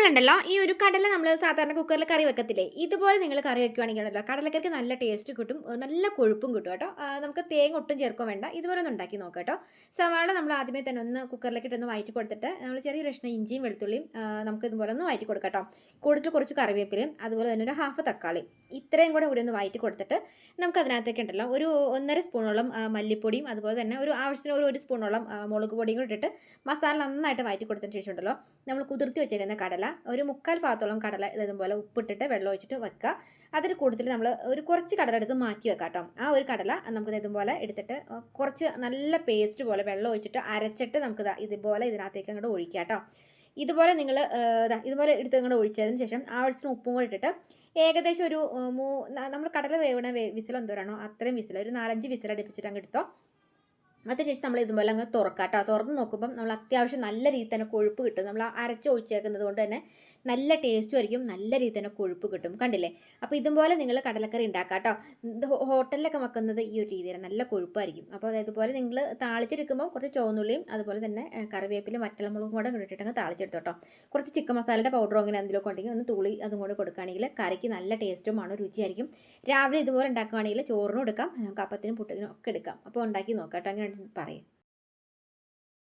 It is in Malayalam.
നമ്മളുണ്ടല്ലോ ഈ ഒരു കടല നമ്മൾ സാധാരണ കുക്കറിൽ കറി വെക്കത്തില്ലേ, ഇതുപോലെ നിങ്ങൾ കറി വെക്കുകയാണെങ്കിലുണ്ടല്ലോ കടലക്കറിക്ക് നല്ല ടേസ്റ്റ് കിട്ടും, നല്ല കൊഴുപ്പും കിട്ടും കേട്ടോ. നമുക്ക് തേങ്ങ ഒട്ടും ചേർക്കാൻ വേണ്ട. ഇതുപോലെ ഒന്ന് ഉണ്ടാക്കി നോക്കാം കേട്ടോ. സവാള നമ്മൾ ആദ്യമേ തന്നെ ഒന്ന് കുക്കറിലേക്ക് ഇട്ടൊന്ന് വഴറ്റി കൊടുത്തിട്ട് നമ്മൾ ചെറിയൊരു കഷ്ണം ഇഞ്ചിയും വെളുത്തുള്ളിയും നമുക്ക് ഇതുപോലെ ഒന്ന് വഴറ്റി കൊടുക്കാം കേട്ടോ. കൂടുതൽ കുറച്ച് കറിവേപ്പിലയും അതുപോലെ തന്നെ ഒരു ഹാഫ് തക്കാളി ഇത്രയും കൂടെ ഒന്ന് വഴറ്റി കൊടുത്തിട്ട് നമുക്ക് അതിനകത്തേക്ക് ഉണ്ടല്ലോ ഒരു 1.5 സ്പൂണോളം മല്ലിപ്പൊടിയും അതുപോലെ തന്നെ ഒരു ആവശ്യത്തിന് ഒരു സ്പൂണോളം മുളക് പൊടിയും കൂടി ഇട്ടിട്ട് മസാല നന്നായിട്ട് വഴറ്റി കൊടുത്തതിന് ശേഷം ഉണ്ടല്ലോ നമ്മൾ കുതിർത്തി വെച്ചേക്കുന്ന കടല ഒരു 3/4 ഭാഗത്തോളം കടല ഇതുപോലെ ഉപ്പിട്ടിട്ട് വെള്ളം ഒഴിച്ചിട്ട് വെക്കുക. അതിന് കൂടുതൽ നമ്മൾ ഒരു കുറച്ച് കടല എടുത്ത് മാറ്റി വെക്കാം കേട്ടോ. ആ ഒരു കടല നമുക്ക് ഇതുപോലെ എടുത്തിട്ട് കുറച്ച് നല്ല പേസ്റ്റ് പോലെ വെള്ളം ഒഴിച്ചിട്ട് അരച്ചിട്ട് നമുക്ക് ഇതുപോലെ ഇതിനകത്തേക്ക് അങ്ങോട്ട് ഒഴിക്കാം കേട്ടോ. ഇതുപോലെ നിങ്ങൾ ഇതുപോലെ എടുത്ത് അങ്ങോട്ട് ഒഴിച്ചതിന് ശേഷം ആവശ്യത്തിന് ഉപ്പും കൂടി ഇട്ടിട്ട് ഏകദേശം ഒരു നമ്മൾ കടല വേവണ വിസിൽ എന്തോരാണോ അത്രയും വിസിൽ ഒരു 4-5 വിസിൽ അടുപ്പിച്ചിട്ട് അങ്ങ് എടുത്തോ. അതിനുശേഷം നമ്മൾ ഇതുപോലെ അങ്ങ് തുറക്കാം കേട്ടോ. തുറന്ന് നോക്കുമ്പം നമ്മൾ അത്യാവശ്യം നല്ല രീതിയിൽ തന്നെ കൊഴുപ്പ് കിട്ടും. നമ്മൾ അരച്ച് ഒഴിച്ചേക്കുന്നത് കൊണ്ട് തന്നെ നല്ല ടേസ്റ്റും ആയിരിക്കും, നല്ല രീതിയിൽ തന്നെ കൊഴുപ്പ് കിട്ടും. കണ്ടില്ലേ? അപ്പോൾ ഇതുപോലെ നിങ്ങൾ കടലക്കറി ഉണ്ടാക്കാം കേട്ടോ. ഇത് ഹോട്ടലിലൊക്കെ വെക്കുന്നത് ഈ ഒരു രീതിയിൽ നല്ല കൊഴുപ്പായിരിക്കും. അപ്പോൾ ഇതുപോലെ നിങ്ങൾ താളിച്ചെടുക്കുമ്പോൾ കുറച്ച് ചുവന്നുള്ളിയും അതുപോലെ തന്നെ കറിവേപ്പിലും വറ്റൽമുളകും കൂടെ ഇട്ടിട്ട് അങ്ങ് താളിച്ചെടുത്തോ കേട്ടോ. കുറച്ച് ചിക്കൻ മസാലയുടെ പൗഡറോ അങ്ങനെ എന്തെങ്കിലുമൊക്കെ ഉണ്ടെങ്കിൽ ഒന്ന് തുള്ളി അതും കൂടെ കൊടുക്കുകയാണെങ്കിൽ കറിക്ക് നല്ല ടേസ്റ്റും ആണ്, രുചിയായിരിക്കും. രാവിലെ ഇതുപോലെ ഉണ്ടാക്കുകയാണെങ്കിൽ ചോറിനും എടുക്കാം, നമുക്ക് അപ്പത്തിനും പുട്ടിനും ഒക്കെ എടുക്കാം. അപ്പോൾ ഉണ്ടാക്കി നോക്കാം കേട്ടോ. അങ്ങനെ പറയും.